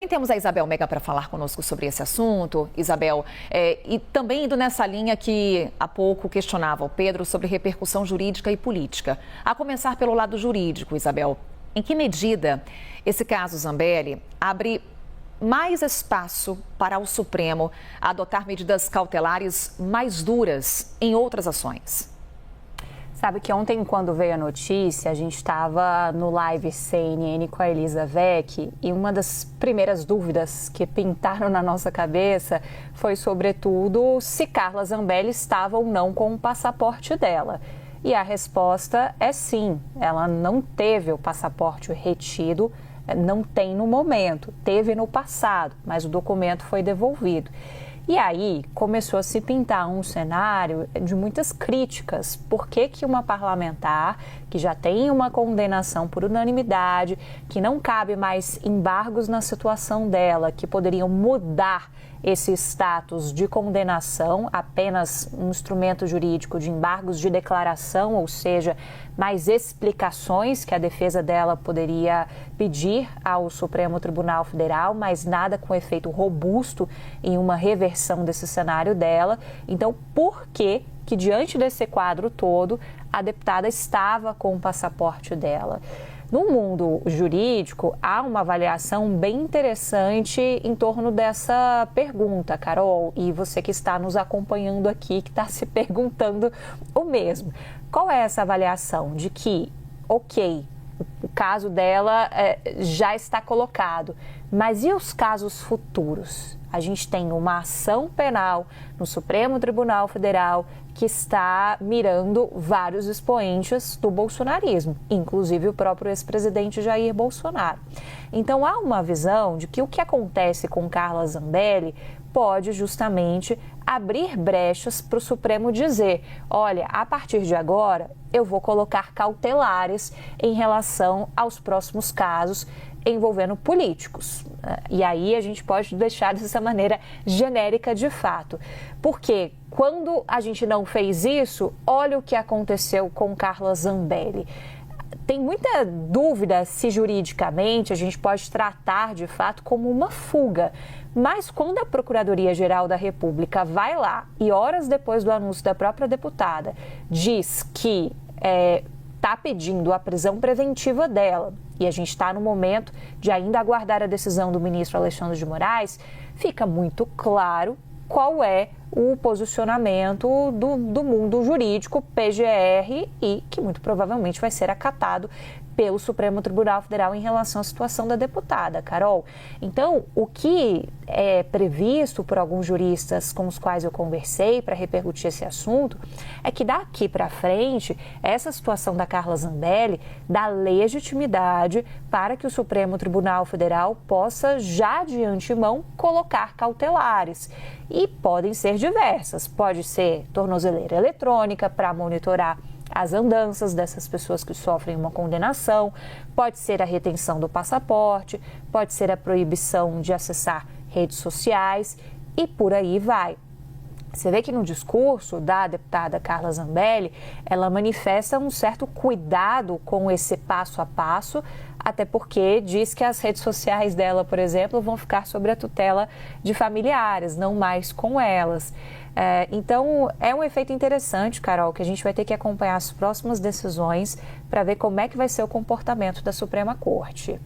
Temos a Isabel Mega para falar conosco sobre esse assunto. Isabel, e também indo nessa linha que há pouco questionava o Pedro sobre repercussão jurídica e política. A começar pelo lado jurídico, Isabel, em que medida esse caso Zambelli abre mais espaço para o Supremo adotar medidas cautelares mais duras em outras ações? Sabe que ontem, quando veio a notícia, a gente estava no live CNN com a Elisa Vec e uma das primeiras dúvidas que pintaram na nossa cabeça foi, sobretudo, se Carla Zambelli estava ou não com o passaporte dela. E a resposta é sim, ela não teve o passaporte retido, não tem no momento, teve no passado, mas o documento foi devolvido. E aí começou a se pintar um cenário de muitas críticas. Por que uma parlamentar que já tem uma condenação por unanimidade, que não cabe mais embargos na situação dela, que poderiam mudar esse status de condenação, apenas um instrumento jurídico de embargos de declaração, ou seja, mais explicações que a defesa dela poderia pedir ao Supremo Tribunal Federal, mas nada com efeito robusto em uma reversão desse cenário dela. Então, por que diante desse quadro todo, a deputada estava com o passaporte dela? No mundo jurídico, há uma avaliação bem interessante em torno dessa pergunta, Carol, e você que está nos acompanhando aqui, que está se perguntando o mesmo. Qual é essa avaliação de que, ok, o caso dela já está colocado, mas e os casos futuros? A gente tem uma ação penal no Supremo Tribunal Federal que está mirando vários expoentes do bolsonarismo, inclusive o próprio ex-presidente Jair Bolsonaro. Então, há uma visão de que o que acontece com Carla Zambelli pode justamente abrir brechas para o Supremo dizer, olha, a partir de agora eu vou colocar cautelares em relação aos próximos casos envolvendo políticos. E aí a gente pode deixar dessa maneira genérica de fato. Porque quando a gente não fez isso, olha o que aconteceu com Carla Zambelli. Tem muita dúvida se juridicamente a gente pode tratar de fato como uma fuga. Mas quando a Procuradoria-Geral da República vai lá e horas depois do anúncio da própria deputada diz que está pedindo a prisão preventiva dela, e a gente está no momento de ainda aguardar a decisão do ministro Alexandre de Moraes, fica muito claro qual é o posicionamento do mundo jurídico PGR e que muito provavelmente vai ser acatado pelo Supremo Tribunal Federal em relação à situação da deputada, Carol. Então, o que é previsto por alguns juristas com os quais eu conversei para repercutir esse assunto é que daqui para frente, essa situação da Carla Zambelli dá legitimidade para que o Supremo Tribunal Federal possa já de antemão colocar cautelares. E podem ser diversas, pode ser tornozeleira eletrônica para monitorar as andanças dessas pessoas que sofrem uma condenação, pode ser a retenção do passaporte, pode ser a proibição de acessar redes sociais e por aí vai. Você vê que no discurso da deputada Carla Zambelli, ela manifesta um certo cuidado com esse passo a passo, até porque diz que as redes sociais dela, por exemplo, vão ficar sob a tutela de familiares, não mais com elas. Então, é um efeito interessante, Carol, que a gente vai ter que acompanhar as próximas decisões para ver como é que vai ser o comportamento da Suprema Corte.